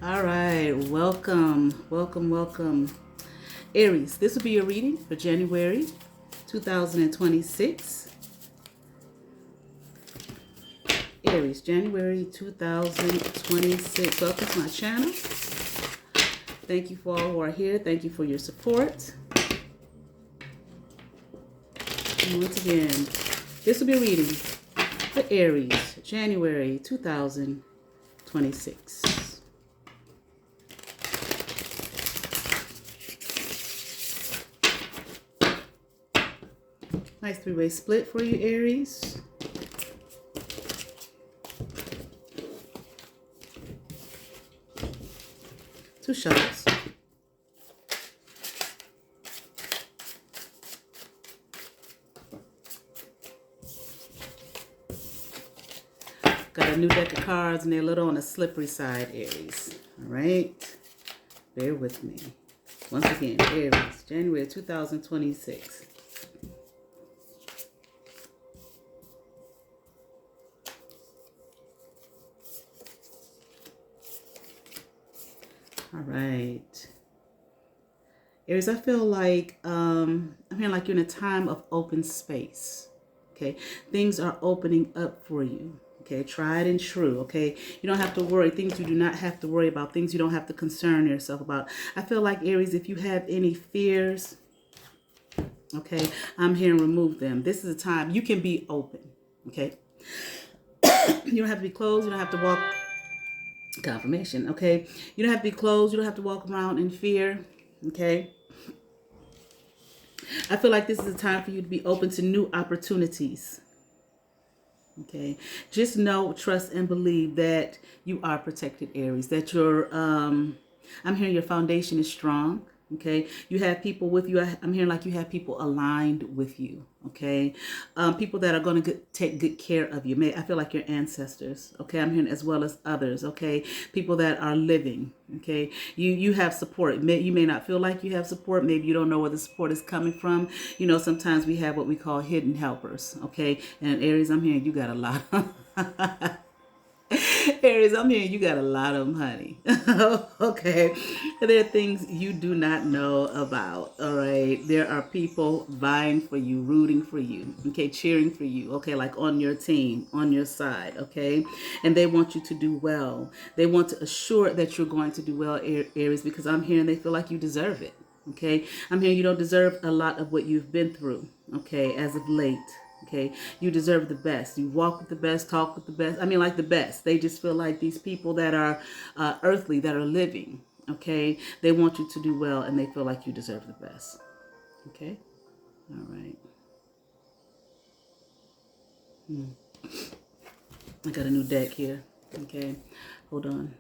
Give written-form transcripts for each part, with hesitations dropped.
All right, welcome. Aries, this will be your reading for January 2026. Aries, January 2026. Welcome to my channel. Thank you for all who are here. Thank you for your support. And once again, this will be a reading for Aries, January 2026. Nice three-way split for you, Aries. Two shuffles. Got a new deck of cards and they're a little on the slippery side, Aries. All right? Bear with me. Once again, Aries, January 2026. All right. Aries, I feel like I'm hearing like you're in a time of open space. Okay. Things are opening up for you. Okay. Tried and true. Okay. You don't have to worry. Things you do not have to worry about. Things you don't have to concern yourself about. I feel like, Aries, if you have any fears, okay, I'm here and remove them. This is a time you can be open. Okay. You don't have to be closed. You don't have to walk. Confirmation. Okay. You don't have to be closed. You don't have to walk around in fear. Okay. I feel like this is a time for you to be open to new opportunities. Okay. Just know, trust, and believe that you are protected, Aries. That I'm hearing your foundation is strong. Okay. You have people with you. I'm hearing like you have people aligned with you. Okay. People that are going to take good care of you. I feel like your ancestors. Okay. I'm hearing as well as others. Okay. People that are living. Okay. You have support. You may not feel like you have support. Maybe you don't know where the support is coming from. You know, sometimes we have what we call hidden helpers. Okay. And Aries, I'm hearing you got a lot. Aries, I'm hearing you got a lot of them, honey. Okay. There are things you do not know about. All right. There are people vying for you, rooting for you. Okay. Cheering for you. Okay. Like on your team, on your side. Okay. And they want you to do well. They want to assure that you're going to do well, Aries, because I'm hearing they feel like you deserve it. Okay. I'm hearing you don't deserve a lot of what you've been through. Okay. As of late. Okay, you deserve the best. You walk with the best, talk with the best. I mean, like the best. They just feel like these people that are earthly, that are living. Okay, they want you to do well, and they feel like you deserve the best. Okay, all right. I got a new deck here. Okay, hold on.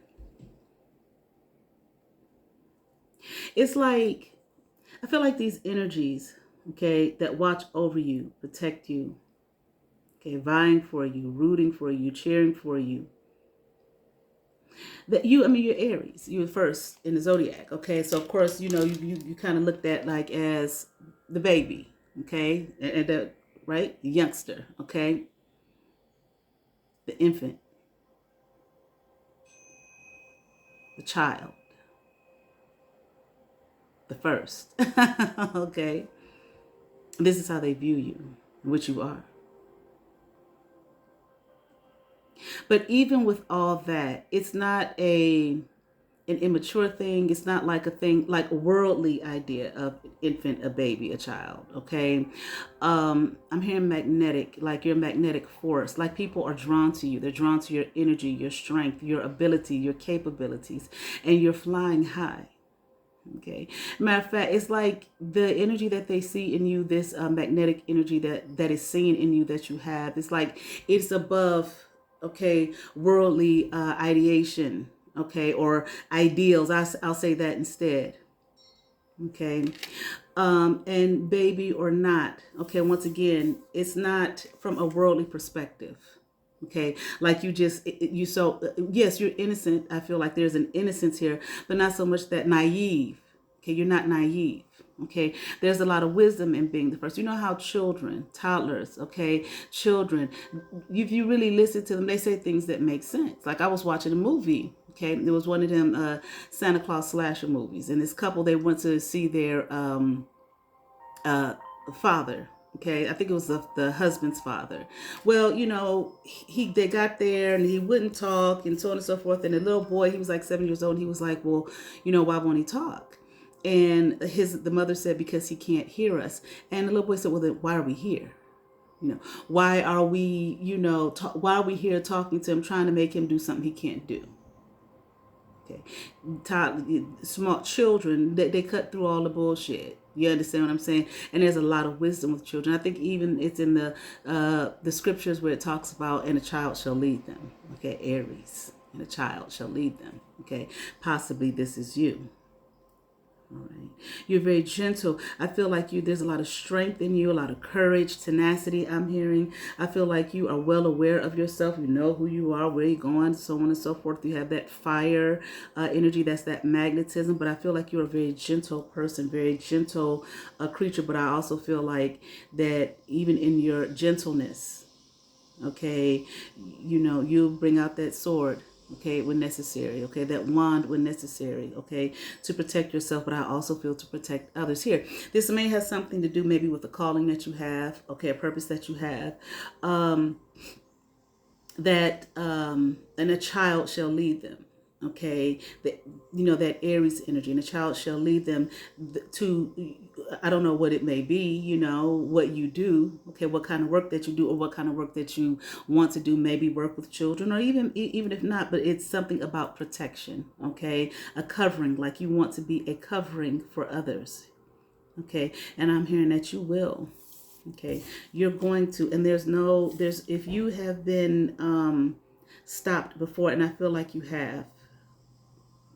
It's like I feel like these energies, okay, that watch over you, protect you, okay, vying for you, rooting for you, cheering for you. That you're Aries. You're first in the zodiac. Okay, so of course, you kind of looked at like as the baby. Okay, and the right, the youngster. Okay, the infant, the child, the first. Okay, this is how they view you, which you are. But even with all that, it's not an immature thing. It's not like a thing, like a worldly idea of infant, a baby, a child. Okay. I'm hearing magnetic, like your magnetic force, like people are drawn to you. They're drawn to your energy, your strength, your ability, your capabilities, and you're flying high. Okay. Matter of fact, it's like the energy that they see in you, this magnetic energy that is seen in you that you have. It's like it's above, okay, worldly ideation, okay, or ideals. I'll say that instead. Okay. And baby or not, okay, once again, it's not from a worldly perspective. Okay, like you just you so yes, you're innocent. I feel like there's an innocence here, but not so much that naive. Okay, you're not naive. Okay, there's a lot of wisdom in being the first. You know how children, toddlers, okay, children, if you really listen to them, they say things that make sense. Like I was watching a movie Okay, it was one of them Santa Claus slasher movies, and this couple, they went to see their uh, father. Okay, I think it was the husband's father. Well, they got there and he wouldn't talk and so on and so forth. And the little boy, he was like 7 years old. And he was like, well, why won't he talk? And the mother said, because he can't hear us. And the little boy said, well, then why are we here? Why are we, why are we here talking to him, trying to make him do something he can't do? Okay, small children, they cut through all the bullshit. You understand what I'm saying? And there's a lot of wisdom with children. I think even it's in the scriptures where it talks about, and a child shall lead them. Okay, Aries, and a child shall lead them. Okay, possibly this is you. All right. You're very gentle. I feel like there's a lot of strength in you, a lot of courage, tenacity I'm hearing. I feel like you are well aware of yourself. You know who you are, where you're going, so on and so forth. You have that fire energy, that's that magnetism. But I feel like you're a very gentle person, very gentle creature. But I also feel like that even in your gentleness, okay, you'll bring out that sword, okay, when necessary, okay, that wand when necessary, okay, to protect yourself, but I also feel to protect others. Here, this may have something to do maybe with the calling that you have, okay, a purpose that you have, and a child shall lead them. Okay, that Aries energy, and a child shall lead them to, I don't know what it may be, what you do, okay, what kind of work that you do, or what kind of work that you want to do, maybe work with children, or even if not, but it's something about protection, okay, a covering, like you want to be a covering for others, okay, and I'm hearing that you will. Okay, you're going to, and if you have been stopped before, and I feel like you have.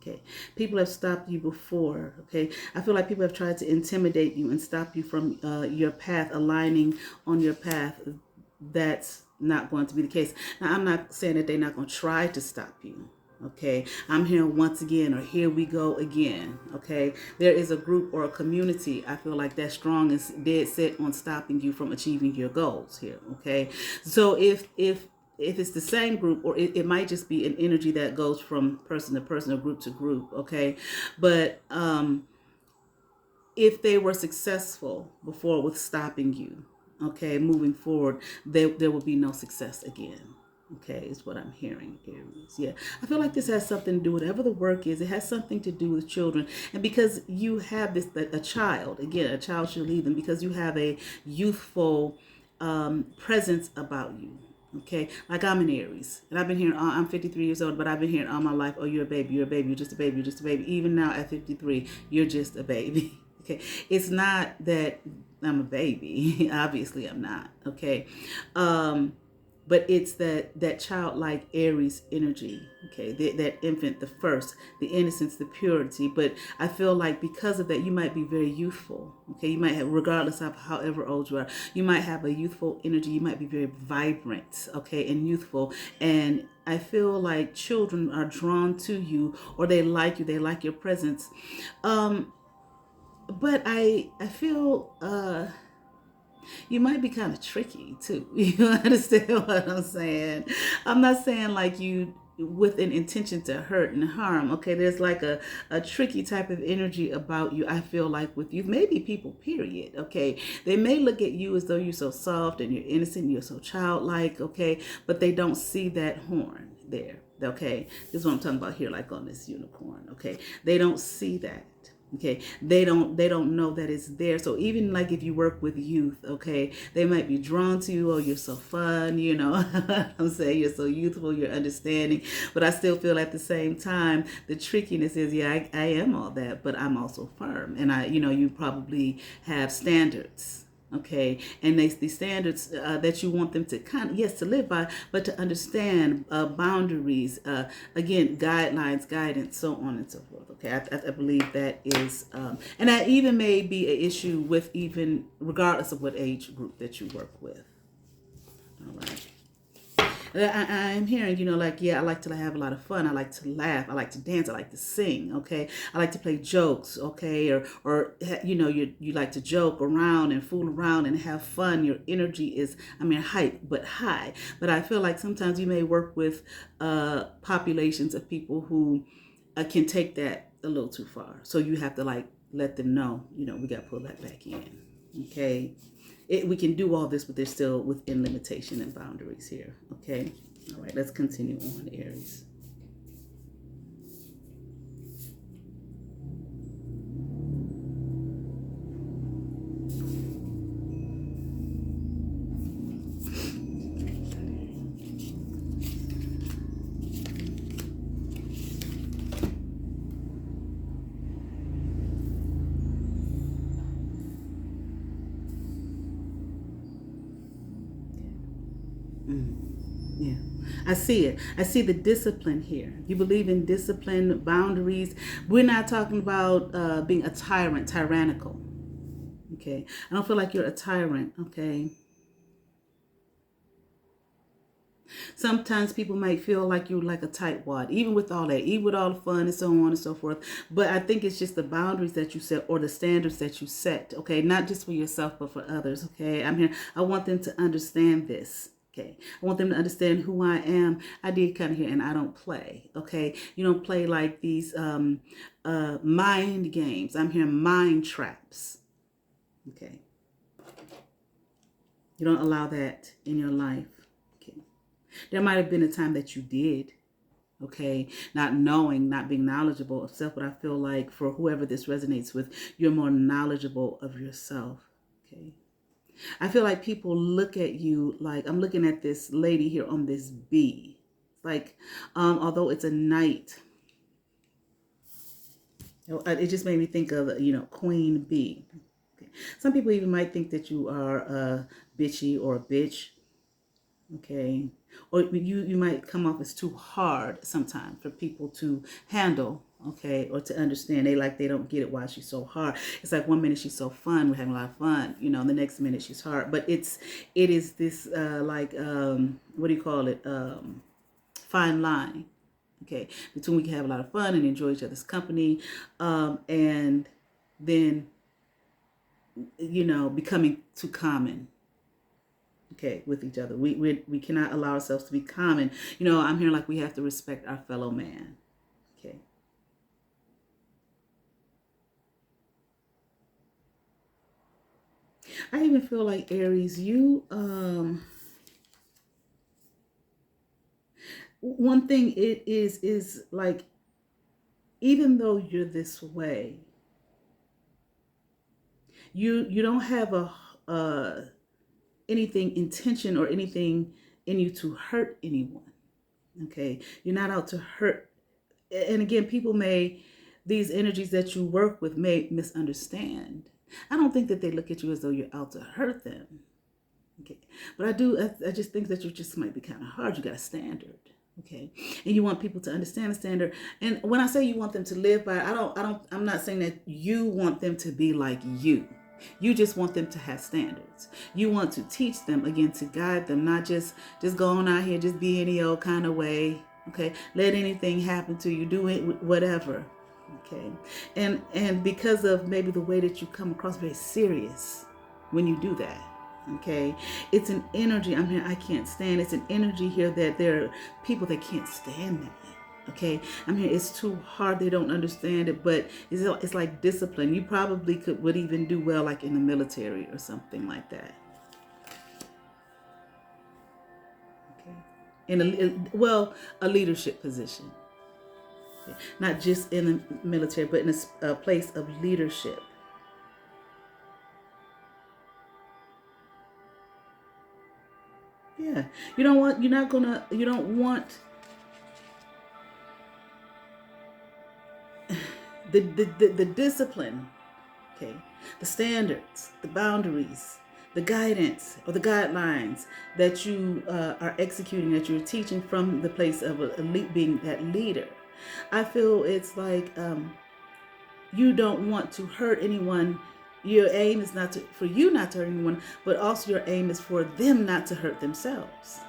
Okay, people have stopped you before. Okay, I feel like people have tried to intimidate you and stop you from your path, aligning on your path. That's not going to be the case. Now, I'm not saying that they're not going to try to stop you. Okay, I'm hearing once again, or here we go again. Okay, there is a group or a community, I feel like, that's strong and dead set on stopping you from achieving your goals here. Okay, so if it's the same group, or it might just be an energy that goes from person to person or group to group, okay, but if they were successful before with stopping you, okay, moving forward, there will be no success again. Okay, is what I'm hearing, Aries. Yeah, I feel like this has something to do with whatever the work is. It has something to do with children, and because you have a child, again, a child should lead them, because you have a youthful presence about you. Okay, like I'm an Aries, and I've been hearing, I'm 53 years old, but I've been hearing all my life, oh, you're a baby, you're a baby, you're just a baby, you're just a baby. Even now at 53, you're just a baby. Okay, it's not that I'm a baby. Obviously, I'm not. Okay, but it's that childlike Aries energy. Okay, that infant, the first, the innocence, the purity. But I feel like because of that, you might be very youthful. Okay, you might have, regardless of however old you are, you might have a youthful energy. You might be very vibrant. Okay, and youthful. And I feel like children are drawn to you, or they like you. They like your presence. But I feel you might be kind of tricky too. You understand what I'm saying? I'm not saying like you with an intention to hurt and harm. Okay, there's like a tricky type of energy about you, I feel like, with you. Maybe people, period. Okay, they may look at you as though you're so soft and you're innocent, you're so childlike. Okay, but they don't see that horn there. Okay, this is what I'm talking about here, like on this unicorn. Okay, they don't see that. Okay, they don't know that it's there. So even like if you work with youth, okay, they might be drawn to you. Oh, you're so fun, I'm saying, you're so youthful, you're understanding. But I still feel at the same time the trickiness is, yeah, I am all that, but I'm also firm, and you probably have standards. Okay, and these standards that you want them to yes, to live by, but to understand boundaries, again, guidelines, guidance, so on and so forth. Okay, I believe that is, and that even may be an issue with, even regardless of what age group that you work with. All right. I'm hearing, like, yeah, I like to have a lot of fun. I like to laugh. I like to dance. I like to sing. Okay. I like to play jokes. Okay. You like to joke around and fool around and have fun. Your energy is, hype, but high. But I feel like sometimes you may work with populations of people who can take that a little too far. So you have to like let them know, we got to pull that back in. Okay. We can do all this, but they're still within limitation and boundaries here. Okay. All right. Let's continue on, Aries. Yeah, I see it. I see the discipline here. You believe in discipline, boundaries. We're not talking about being a tyrant, tyrannical. Okay. I don't feel like you're a tyrant. Okay. Sometimes people might feel like you're like a tightwad, even with all that, even with all the fun and so on and so forth. But I think it's just the boundaries that you set or the standards that you set. Okay. Not just for yourself, but for others. Okay. I'm here. I want them to understand this. Okay. I want them to understand who I am. I did come here and I don't play. Okay. You don't play like these mind games. I'm here mind traps. Okay. You don't allow that in your life. Okay. There might have been a time that you did. Okay. Not knowing, not being knowledgeable of self, but I feel like for whoever this resonates with, you're more knowledgeable of yourself. Okay. I feel like people look at you like, I'm looking at this lady here on this bee. Like, although it's a knight, it just made me think of, queen bee. Okay. Some people even might think that you are bitchy or a bitch. Okay. Or you might come off as too hard sometimes for people to handle. Okay, or to understand. They don't get it why she's so hard. It's like one minute she's so fun, we're having a lot of fun, the next minute she's hard. But it is this what do you call it? Fine line. Okay, between we can have a lot of fun and enjoy each other's company, and then becoming too common. Okay, with each other, we cannot allow ourselves to be common. I'm here like we have to respect our fellow man. Okay. I even feel like Aries, you one thing it is like, even though you're this way, you don't have a anything intention or anything in you to hurt anyone. Okay, you're not out to hurt. And again, people may, these energies that you work with may misunderstand. I don't think that they look at you as though you're out to hurt them. Okay, but I just think that you just might be kind of hard. You got a standard. Okay, and you want people to understand the standard. And when I say you want them to live by it, I'm not saying that you want them to be like you. You just want them to have standards. You want to teach them, again, to guide them, not just go on out here, just be any old kind of way. Okay, let anything happen to you, do it whatever. Okay, and because of maybe the way that you come across very serious when you do that. Okay, it's an energy. I'm here, I can't stand. It's an energy here that there are people that can't stand that. Okay, I'm here, it's too hard. They don't understand it, but it's like discipline. You probably would even do well like in the military or something like that. Okay, a leadership position. Okay. Not just in the military, but in a place of leadership. Yeah, you don't want the discipline, okay, the standards, the boundaries, the guidance or the guidelines that you are executing, that you're teaching from the place of being that leader. I feel it's like you don't want to hurt anyone. Your aim is for you not to hurt anyone, but also your aim is for them not to hurt themselves.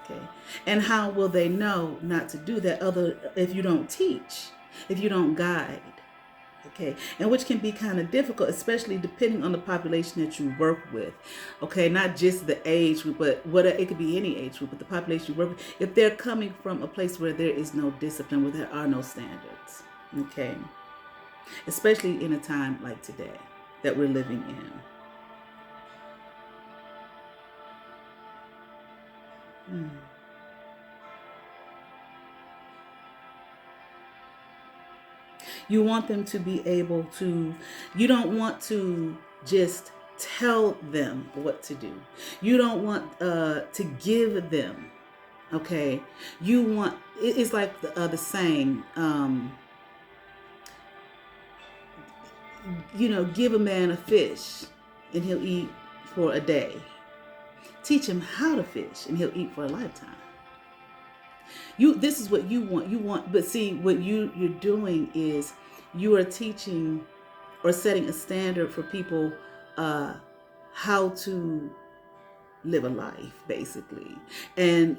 Okay. And how will they know not to do that other if you don't teach, if you don't guide? Okay. And which can be kind of difficult, especially depending on the population that you work with. Okay. Not just the age group, but what it could be any age group, but the population you work with. If they're coming from a place where there is no discipline, where there are no standards. Okay. Especially in a time like today that we're living in. Mm. You want them to be able to, you don't want to just tell them what to do. You don't want to give them, okay? You want, it's like the saying, give a man a fish and he'll eat for a day. Teach him how to fish and he'll eat for a lifetime. This is what you want, but see, what you're doing is you are teaching or setting a standard for people how to live a life, basically. And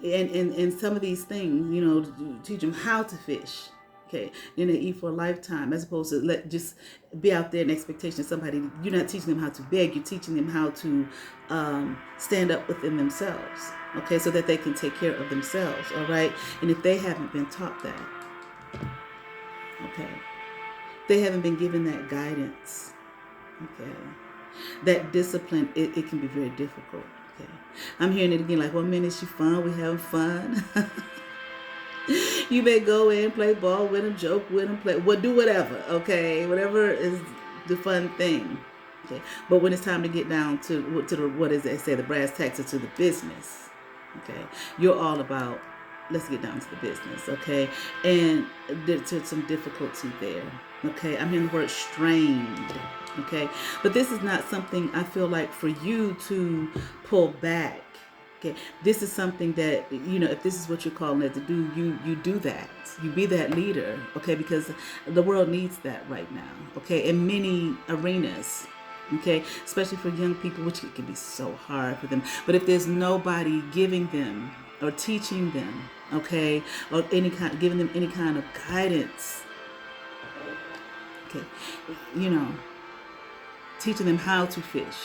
some of these things, teach them how to fish. Okay, then they eat for a lifetime, as opposed to just be out there in expectation of somebody. You're not teaching them how to beg. You're teaching them how to stand up within themselves. Okay, so that they can take care of themselves. All right, and if they haven't been taught that, okay, they haven't been given that guidance. Okay, that discipline, it can be very difficult. Okay, I'm hearing it again. Like, 1 minute she fun, we having fun. You may go in, play ball with them, joke with them, do whatever, okay? Whatever is the fun thing, okay? But when it's time to get down to the, what is it, say, the brass tacks, to the business, okay? You're all about, let's get down to the business, okay? And there's some difficulty there, okay? I'm hearing the word strained, okay? But this is not something I feel like for you to pull back. Okay, this is something that, if this is what you're calling it to do, you do that. You be that leader, okay, because the world needs that right now, okay, in many arenas, okay, especially for young people, which it can be so hard for them. But if there's nobody giving them or teaching them, okay, or giving them any kind of guidance, okay, teaching them how to fish.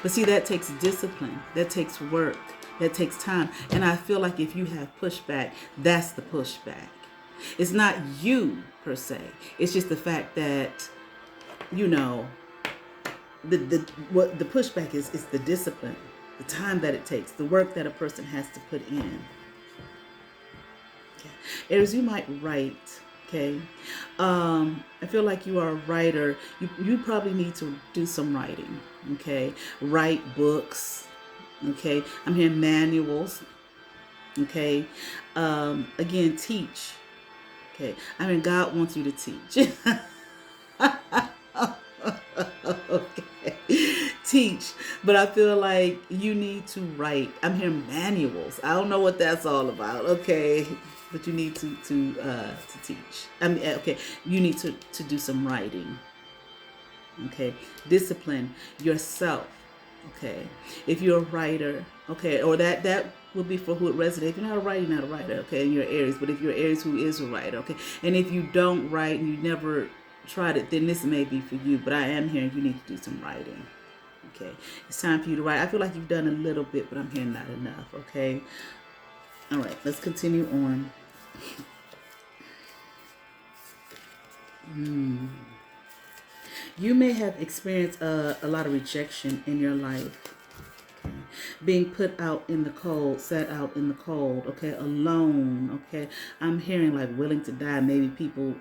But see, that takes discipline, that takes work, that takes time. And I feel like if you have pushback, that's the pushback. It's not you per se. It's just the fact that, the pushback is the discipline, the time that it takes, the work that a person has to put in. Okay. As you might write. Okay, I feel like you are a writer. You probably need to do some writing. Okay, write books. Okay, I'm hearing manuals. Okay, again, teach. Okay, I mean, God wants you to teach. Okay, teach, but I feel like you need to write. I'm hearing manuals. I don't know what that's all about. Okay. But you need to teach. I mean, okay, you need to do some writing. Okay, discipline yourself. Okay, if you're a writer, okay, or that will be for who it resonates. If you're not a writer, you're not a writer. Okay, in your Aries. But if you're Aries who is a writer, okay, and if you don't write and you never tried it, then this may be for you. But I am hearing you need to do some writing. Okay, it's time for you to write. I feel like you've done a little bit, but I'm hearing not enough. Okay. All right, let's continue on. You may have experienced a lot of rejection in your life. Okay. Being put out in the cold, set out in the cold, okay, alone, okay. I'm hearing like willing to die. Maybe people,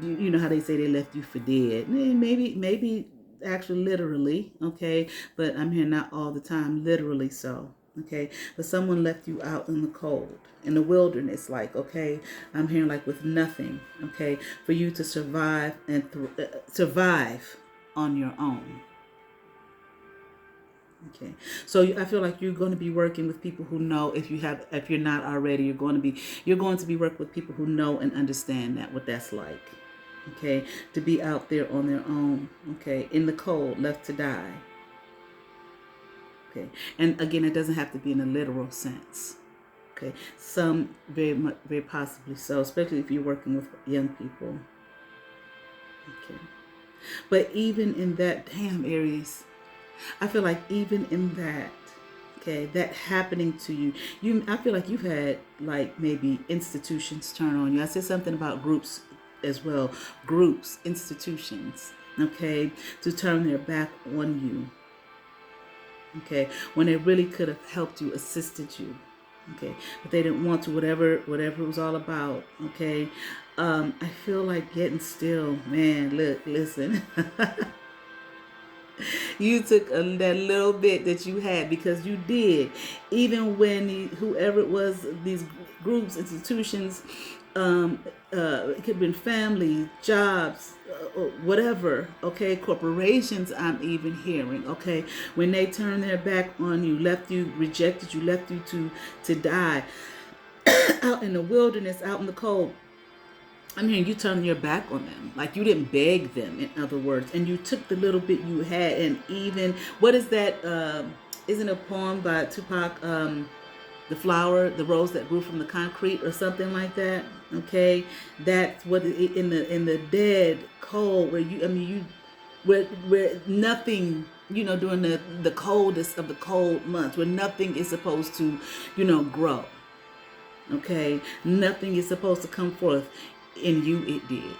you know how they say they left you for dead. Maybe actually literally, okay, but I'm hearing not all the time, literally so. Okay, but someone left you out in the cold, in the wilderness, like, okay, I'm hearing like with nothing, okay, for you to survive and survive on your own. Okay, so I feel like you're going to be working with people who know. If you're not already, you're going to be working with people who know and understand what that's like. Okay, to be out there on their own. Okay, in the cold, left to die. Okay, and again, it doesn't have to be in a literal sense. Okay, some very much, very possibly so, especially if you're working with young people. Okay, but even in that, damn Aries, I feel like even in that, okay, that happening to you, I feel like you've had like maybe institutions turn on you. I said something about groups as well, groups, institutions, okay, to turn their back on you, okay, when they really could have helped you, assisted you, okay, but they didn't want to, whatever it was all about, okay. I feel like getting still, man. Look, listen. You took that little bit that you had, because you did, even when whoever it was, these groups, institutions, it could have been family, jobs, whatever, okay, corporations, I'm even hearing, okay, when they turned their back on you, left you, rejected you, left you to die out in the wilderness, out in the cold. I mean, you turned your back on them. Like, you didn't beg them, in other words. And you took the little bit you had. And even, what is that? Isn't a poem by Tupac, the flower, the rose that grew from the concrete, or something like that? Okay. That's what, in the dead cold, where you, I mean, you, where nothing, during the coldest of the cold months, where nothing is supposed to, grow. Okay. Nothing is supposed to come forth. In you, it did.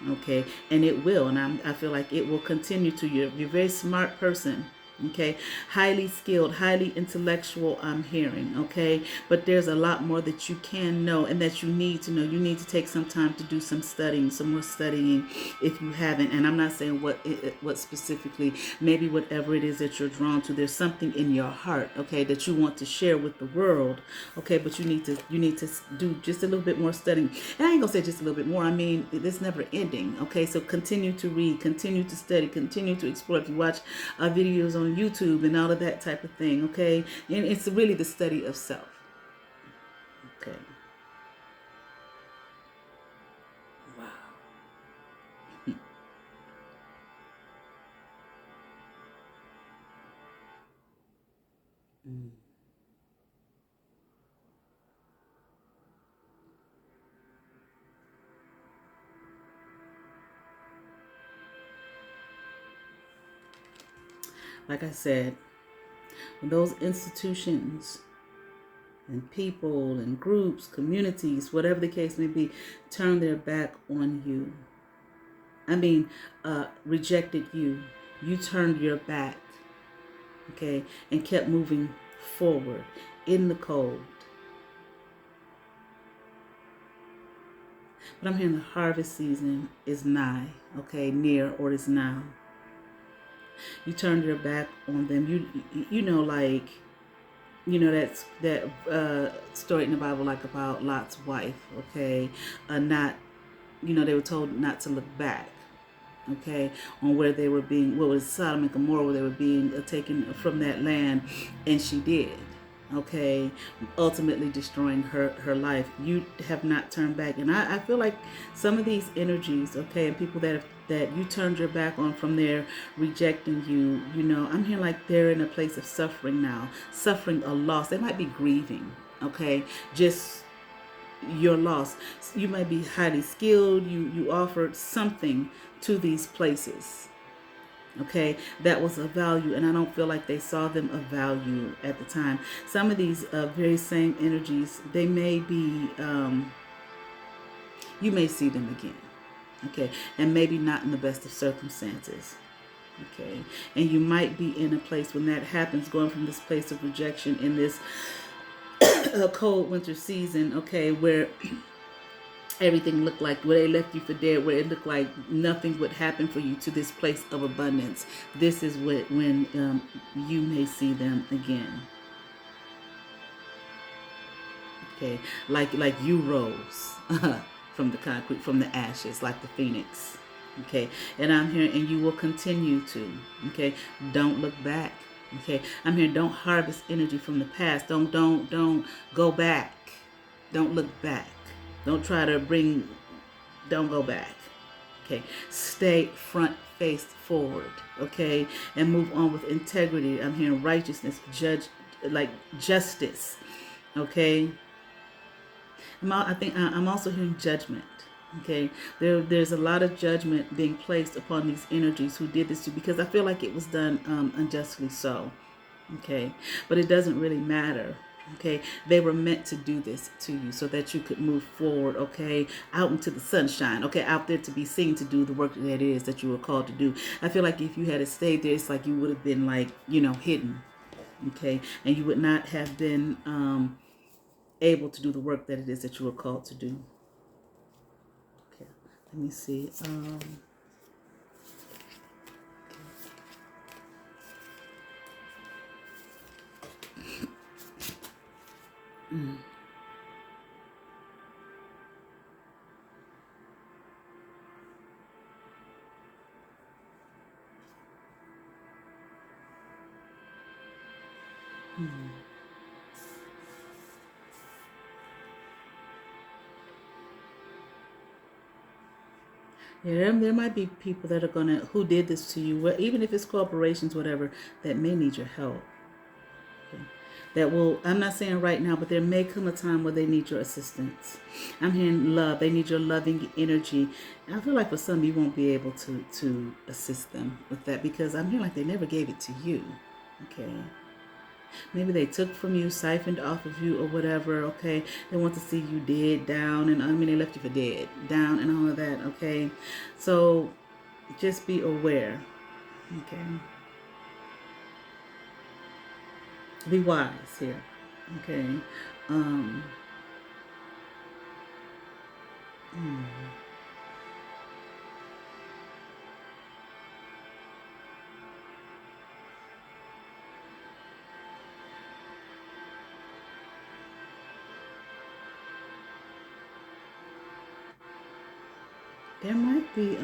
Okay. And it will. And I feel like it will continue to. You're a very smart person. Okay. Highly skilled, highly intellectual, I'm hearing. Okay. But there's a lot more that you can know and that you need to know. You need to take some time to do some studying, some more studying if you haven't. And I'm not saying what specifically, maybe whatever it is that you're drawn to, there's something in your heart, okay, that you want to share with the world. Okay. But you need to do just a little bit more studying. And I ain't gonna say just a little bit more. I mean, it's never ending. Okay. So continue to read, continue to study, continue to explore. If you watch videos on YouTube and all of that type of thing, okay? And it's really the study of self. Okay. Wow. Mm. Like I said, when those institutions and people and groups, communities, whatever the case may be, turn their back on you, I mean, rejected you, you turned your back, okay, and kept moving forward in the cold. But I'm hearing the harvest season is nigh, okay, near, or is now. You turned your back on them. You know, like, that's that story in the Bible, like about Lot's wife, okay, not, they were told not to look back, okay, on where they were being, what was Sodom and Gomorrah, where they were being taken from that land, and she did, okay, ultimately destroying her life. You have not turned back. And I feel like some of these energies, okay, and people that you turned your back on from there rejecting you, I'm hearing like they're in a place of suffering now, suffering a loss. They might be grieving, okay, just your loss. You might be highly skilled. You offered something to these places, okay, that was of value, and I don't feel like they saw them of value at the time. Some of these very same energies, they may be, you may see them again, okay, and maybe not in the best of circumstances, okay, and you might be in a place when that happens, going from this place of rejection in this cold winter season, okay, where everything looked like, where they left you for dead, where it looked like nothing would happen for you, to this place of abundance. This is when you may see them again. Okay, like you rose from the concrete, from the ashes, like the phoenix. Okay, and I'm here, and you will continue to. Okay, don't look back. Okay, I'm here. Don't harvest energy from the past. Don't go back. Don't look back. Don't try to don't go back. Okay. Stay front faced forward. Okay. And move on with integrity. I'm hearing righteousness, like justice. Okay, I think I'm also hearing judgment. Okay, there's a lot of judgment being placed upon these energies who did this to you, because I feel like it was done unjustly so. Okay, but it doesn't really matter. Okay, they were meant to do this to you so that you could move forward. Okay, out into the sunshine. Okay, out there to be seen to do the work that it is that you were called to do. I feel like if you had stayed there, it's like you would have been like, hidden. Okay, and you would not have been able to do the work that it is that you were called to do. Okay, let me see. Yeah, there might be people that are who did this to you, even if it's corporations, whatever, that may need your help. Okay. That will, I'm not saying right now, but there may come a time where they need your assistance. I'm hearing love. They need your loving energy. And I feel like for some, you won't be able to assist them with that, because I'm hearing like they never gave it to you. Okay. Maybe they took from you, siphoned off of you, or whatever. Okay, they want to see you dead, down, and I mean they left you for dead, down, and all of that. Okay, so just be aware. Okay, be wise here. Okay, um, hmm. There might be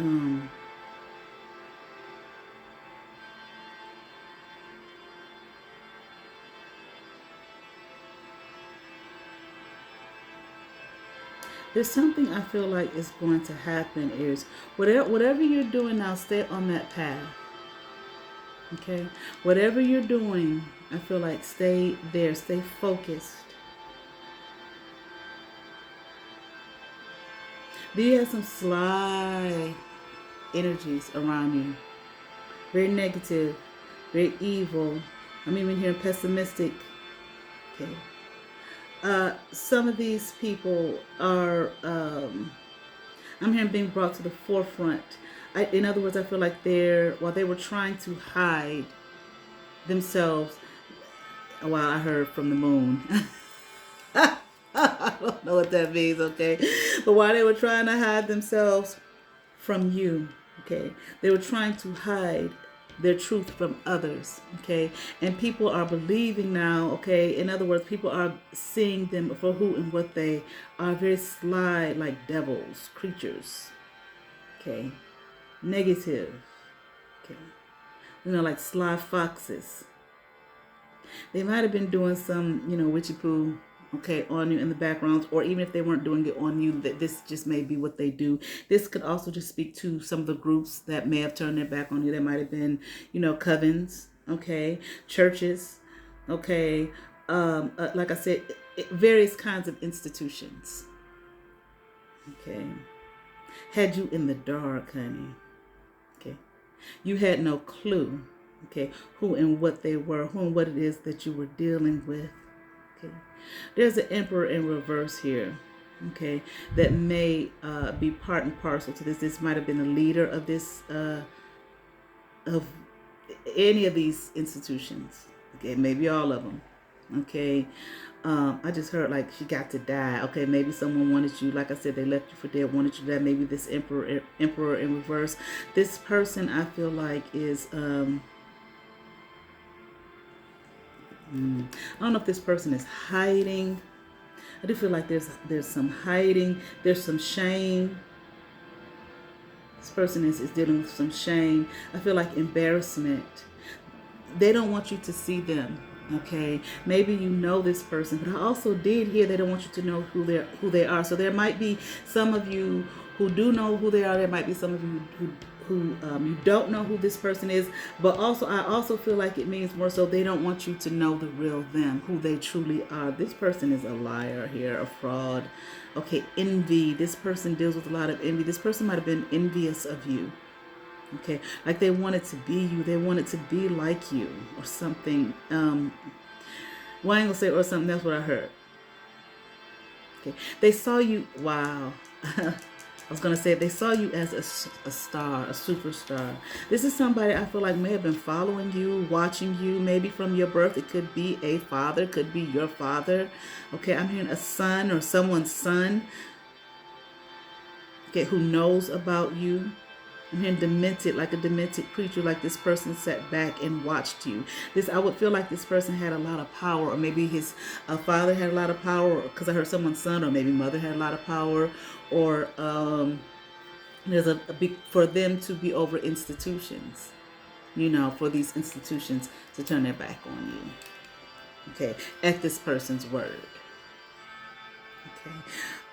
there's something I feel like is going to happen is whatever you're doing now, stay on that path. Okay, whatever you're doing, I feel like stay there, stay focused. You have some sly energies around you, very negative, very evil. I'm even hearing pessimistic. Okay, some of these people are. I'm hearing being brought to the forefront. In other words, I feel like while they were trying to hide themselves. While I heard from the moon. I don't know what that means, okay? But while they were trying to hide themselves from you, okay, they were trying to hide their truth from others, okay? And people are believing now, okay? In other words, people are seeing them for who and what they are, very sly, like devils, creatures, okay? Negative, okay? Like sly foxes. They might have been doing some, witchy poo, okay, on you in the background, or even if they weren't doing it on you, that this just may be what they do. This could also just speak to some of the groups that may have turned their back on you. There might have been, covens, okay, churches, okay, like I said, various kinds of institutions, okay, had you in the dark, honey, okay. You had no clue, okay, who and what they were, who and what it is that you were dealing with. Okay. There's an emperor in reverse here, okay, that may be part and parcel to this. This might have been the leader of this, of any of these institutions, okay, maybe all of them, okay. I just heard like she got to die. Okay, maybe someone wanted you. Like I said, they left you for dead. Wanted you to die. Maybe this emperor in reverse. This person I feel like is I don't know if this person is hiding. I do feel like there's some hiding. There's some shame. This person is dealing with some shame. I feel like embarrassment. They don't want you to see them. Okay, maybe you know this person, but I also did hear they don't want you to know who they are. So there might be some of you who do know who they are. There might be some of you you don't know who this person is, but also I also feel like it means more so they don't want you to know the real them, who they truly are. This person is a liar here, a fraud. Okay, envy. This person deals with a lot of envy. This person might have been envious of you. Okay, like they wanted to be you, they wanted to be like you or something. Well, I ain't gonna say or something. That's what I heard. Okay, they saw you. Wow. I was gonna say they saw you as a star, a superstar. This is somebody I feel like may have been following you, watching you, maybe from your birth. It could be a father, could be your father. Okay, I'm hearing a son or someone's son. Okay, who knows about you. I'm hearing demented, like a demented creature, like this person sat back and watched you. This, I would feel like this person had a lot of power, or maybe his father had a lot of power, because I heard someone's son, or maybe mother had a lot of power, or there's a big, for them to be over institutions, for these institutions to turn their back on you. Okay, at this person's word. Okay,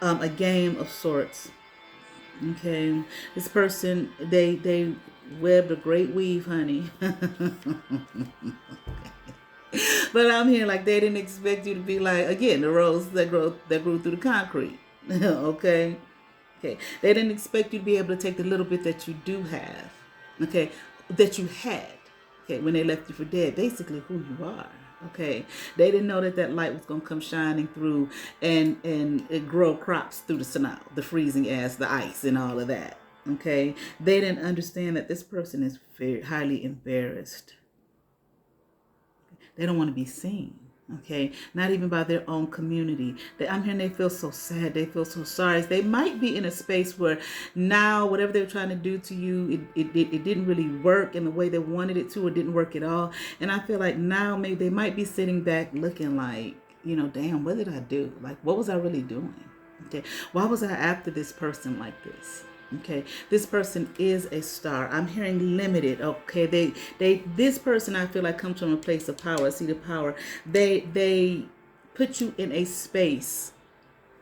a game of sorts. Okay, this person, they webbed a great weave, honey. But I'm here like they didn't expect you to be like, again, the rose that grew through the concrete. Okay, okay, they didn't expect you to be able to take the little bit that you do have, okay, that you had, okay, when they left you for dead. Basically, who you are. Okay, they didn't know that that light was gonna come shining through and it grow crops through the snow, the freezing ass, the ice, and all of that. Okay, they didn't understand that this person is very highly embarrassed. They don't want to be seen. Okay, not even by their own community. I'm hearing they feel so sad. They feel so sorry. They might be in a space where now whatever they were trying to do to you, it didn't really work in the way they wanted it to, or didn't work at all. And I feel like now maybe they might be sitting back looking like, damn, what did I do? Like, what was I really doing? Okay, why was I after this person like this? Okay, this person is a star. I'm hearing limited. Okay, this person I feel like comes from a place of power. I see the power. They put you in a space,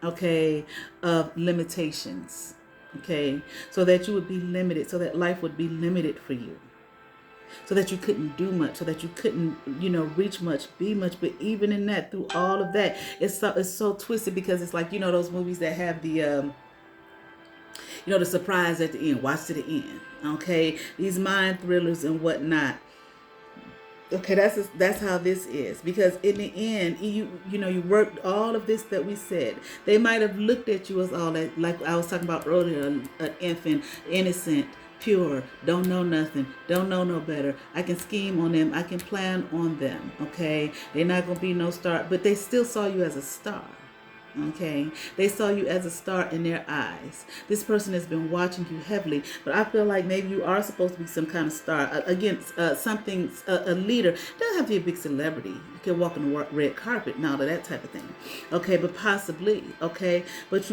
okay, of limitations. Okay, so that you would be limited, so that life would be limited for you, so that you couldn't do much, so that you couldn't, reach much, be much. But even in that, through all of that, it's so twisted, because it's like, those movies that have the surprise at the end. Watch to the end. Okay, these mind thrillers and whatnot. Okay, that's how this is, because in the end, you worked all of this that we said. They might have looked at you as all that, like I was talking about earlier, an infant, innocent, pure, don't know nothing, don't know no better. I can scheme on them, I can plan on them. Okay, they're not gonna be no star, but they still saw you as a star. Okay, they saw you as a star in their eyes. This person has been watching you heavily, but I feel like maybe you are supposed to be some kind of star. Again, something, a leader. Doesn't have to be a big celebrity. You can walk on the red carpet and all of that type of thing. Okay, but possibly. Okay, but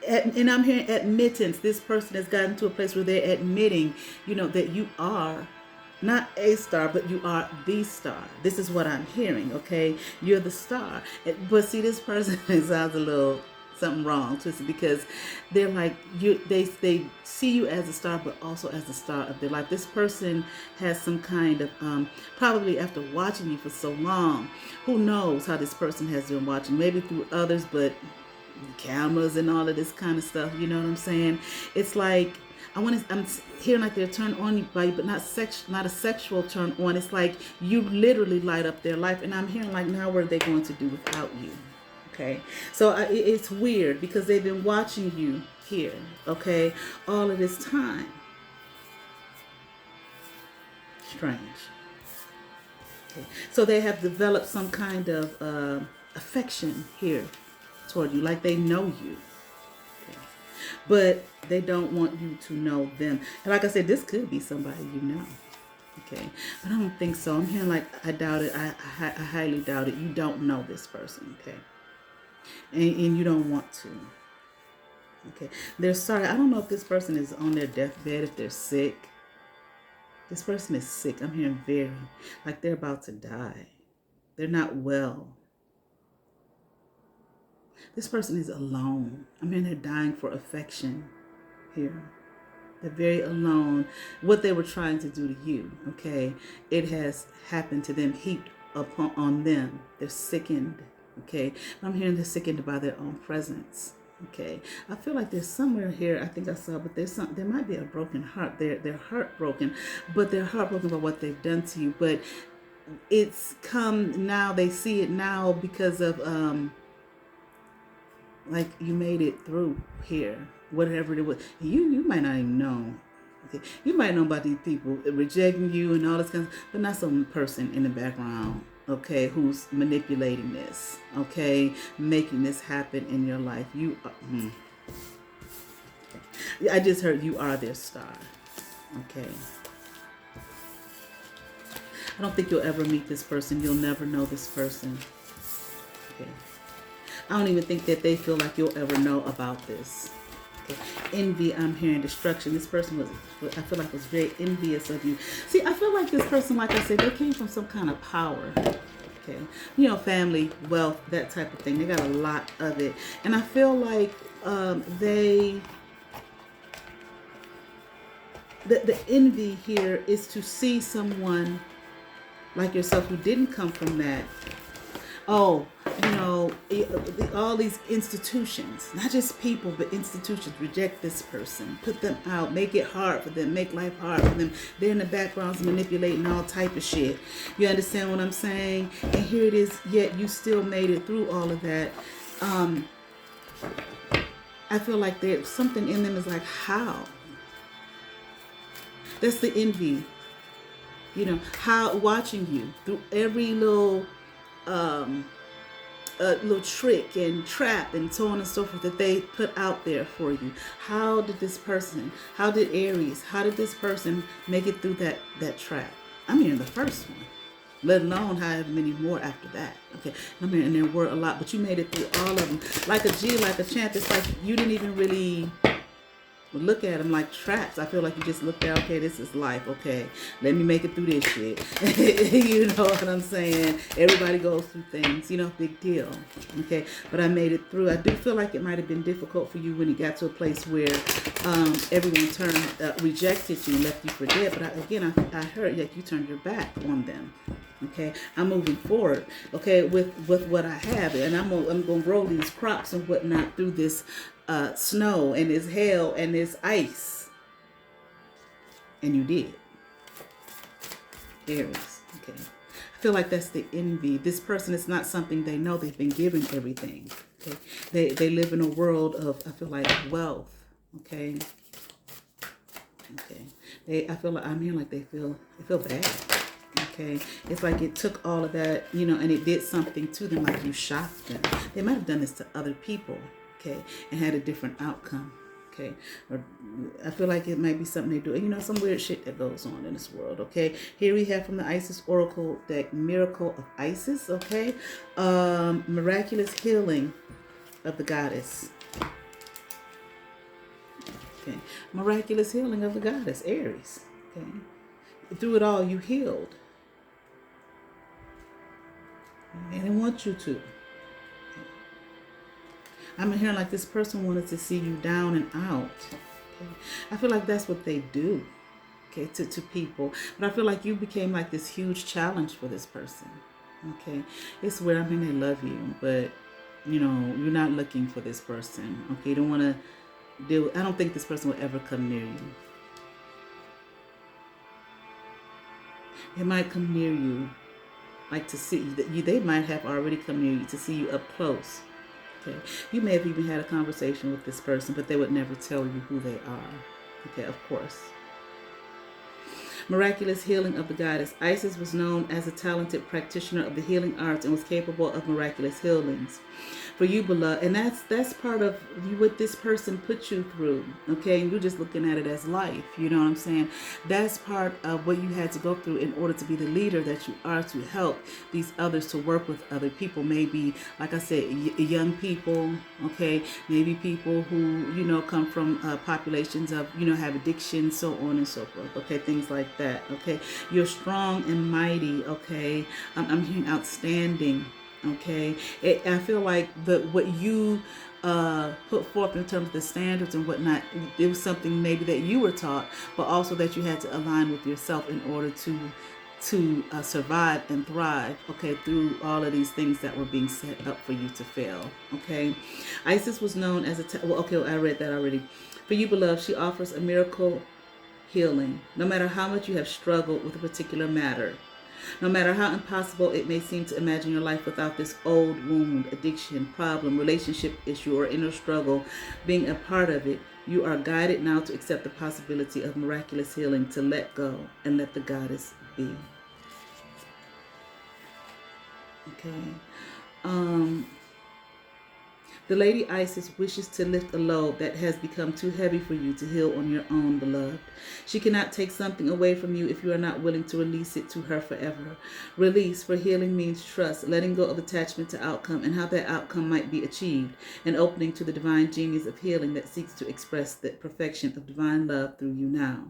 and I'm hearing admittance. This person has gotten to a place where they're admitting, that you are not a star, but you are the star. This is what I'm hearing, okay? You're the star. But see, this person sounds a little something wrong, twisted, because they're like, they see you as a star, but also as the star of their life. This person has some kind of, probably after watching you for so long, who knows how this person has been watching, maybe through others, but cameras and all of this kind of stuff, you know what I'm saying? It's like, I'm hearing like they're turned on by you, but not a sexual turn on. It's like you literally light up their life, and I'm hearing like, now what are they going to do without you? Okay, so it's weird, because they've been watching you here, okay, all of this time. Strange. Okay, so they have developed some kind of affection here toward you, like they know you. But they don't want you to know them. And like I said, this could be somebody you know. Okay, but I don't think so. I'm hearing like, I doubt it. I highly doubt it. You don't know this person. Okay, and you don't want to. Okay, they're sorry. I don't know if this person is on their deathbed, if they're sick. This person is sick. I'm hearing very, like they're about to die. They're not well. This person is alone. I mean, they're dying for affection here. They're very alone. What they were trying to do to you, okay, it has happened to them, heaped upon on them. They're sickened, okay. I'm hearing they're sickened by their own presence. Okay, I feel like there's somewhere here. I think I saw, but there's some. There might be a broken heart. They're heartbroken, but they're heartbroken by what they've done to you. But it's come now. They see it now because of like you made it through here, whatever it was. You might not even know. Okay, you might know about these people rejecting you and all this kind of, but not some person in the background. Okay, who's manipulating this? Okay, making this happen in your life. You, I just heard you are their star. Okay. I don't think you'll ever meet this person. You'll never know this person. Okay. I don't even think that they feel like you'll ever know about this. Okay. Envy, I'm hearing destruction. This person was, I feel like, was very envious of you. See, I feel like this person, like I said, they came from some kind of power. Okay. You know, family, wealth, that type of thing. They got a lot of it. And I feel like the envy here is to see someone like yourself who didn't come from that. Oh, you know, all these institutions, not just people, but institutions reject this person, put them out, make it hard for them, make life hard for them. They're in the backgrounds manipulating all type of shit. You understand what I'm saying? And here it is, yet you still made it through all of that. I feel like there's something in them is like, how? That's the envy. You know, how watching you through every little little trick and trap and so on and so forth that they put out there for you. How did this person, how did Aries, how did this person make it through that trap? I'm hearing the first one, let alone however many more after that. Okay, I'm hearing there were a lot, but you made it through all of them. Like a G, like a champ. It's like you didn't even really look at them like traps. I feel like you just looked at, okay, this is life. Okay, let me make it through this shit. You know what I'm saying? Everybody goes through things, you know, big deal. Okay, but I made it through. I do feel like it might have been difficult for you when you got to a place where everyone rejected you, left you for dead. But I heard that you turned your back on them. Okay, I'm moving forward. Okay, with what I have, and I'm gonna grow these crops and whatnot through this snow and this hail and this ice. And you did. Aries. Okay, I feel like that's the envy. This person is not something they know. They've been given everything. Okay, they live in a world of, I feel like, wealth. Okay. Okay, I feel like I'm hearing like they feel bad. Okay, it's like it took all of that, you know, and it did something to them, like you shocked them. They might have done this to other people, okay, and had a different outcome, okay. Or I feel like it might be something they do. You know, some weird shit that goes on in this world, okay. Here we have from the Isis Oracle deck, Miracle of Isis, okay. Miraculous healing of the goddess. Okay, miraculous healing of the goddess, Aries, okay. Through it all, you healed. They didn't want you to. I'm hearing like this person wanted to see you down and out. Okay? I feel like that's what they do, okay, to people. But I feel like you became like this huge challenge for this person. Okay, it's where, I mean, they love you, but you know, you're not looking for this person. Okay, you don't want to deal. I don't think this person will ever come near you. They might come near you, like to see that you. They might have already come near you to see you up close. Okay, you may have even had a conversation with this person, but they would never tell you who they are. Okay, of course. Miraculous healing of the goddess. Isis was known as a talented practitioner of the healing arts and was capable of miraculous healings. For you, beloved, and that's part of what this person put you through, okay? And you're just looking at it as life, you know what I'm saying? That's part of what you had to go through in order to be the leader that you are, to help these others, to work with other people. Maybe, like I said, young people, okay? Maybe people who, you know, come from populations of, you know, have addiction, so on and so forth, okay? Things like that, okay? You're strong and mighty, okay? I'm hearing outstanding. Okay, I feel like what you put forth in terms of the standards and whatnot. It was something maybe that you were taught, but also that you had to align with yourself in order to survive and thrive, okay, through all of these things that were being set up for you to fail, okay. Isis was known as I read that already. For you, beloved, she offers a miracle healing, no matter how much you have struggled with a particular matter. No matter how impossible it may seem to imagine your life without this old wound, addiction, problem, relationship issue, or inner struggle being a part of it, you are guided now to accept the possibility of miraculous healing, to let go and let the goddess be. Okay. The Lady Isis wishes to lift a load that has become too heavy for you to heal on your own, beloved. She cannot take something away from you if you are not willing to release it to her forever. Release for healing means trust, letting go of attachment to outcome and how that outcome might be achieved, and opening to the divine genius of healing that seeks to express the perfection of divine love through you now.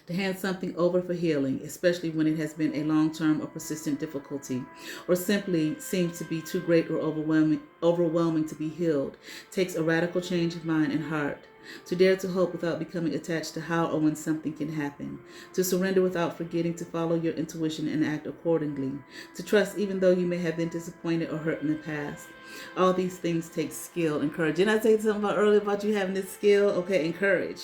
To hand something over for healing, especially when it has been a long-term or persistent difficulty, or simply seems to be too great or overwhelming to be healed, takes a radical change of mind and heart. To dare to hope without becoming attached to how or when something can happen. To surrender without forgetting to follow your intuition and act accordingly. To trust even though you may have been disappointed or hurt in the past. All these things take skill and courage. Didn't I say something about earlier about you having this skill? Okay, and courage.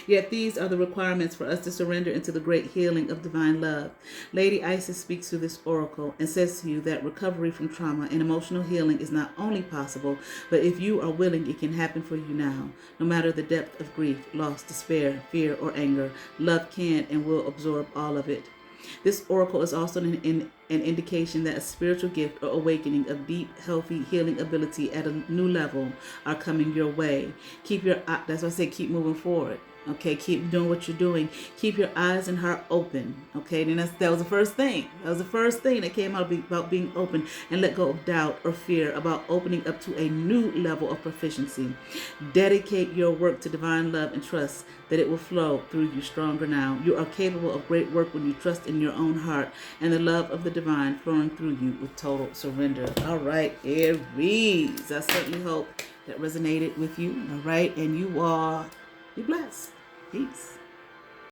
Yet these are the requirements for us to surrender into the great healing of divine love. Lady Isis speaks through this oracle and says to you that recovery from trauma and emotional healing is not only possible, but if you are willing, it can happen for you now. No matter the depth of grief, loss, despair, fear, or anger, love can and will absorb all of it. This oracle is also an indication that a spiritual gift or awakening of deep, healthy, healing ability at a new level are coming your way. That's why I say keep moving forward. Okay, keep doing what you're doing. Keep your eyes and heart open. Okay, then that was the first thing. That was the first thing that came out about being open, and let go of doubt or fear about opening up to a new level of proficiency. Dedicate your work to divine love and trust that it will flow through you stronger now. You are capable of great work when you trust in your own heart and the love of the divine flowing through you with total surrender. All right, Aries. I certainly hope that resonated with you. All right, and you are be blessed. Peace.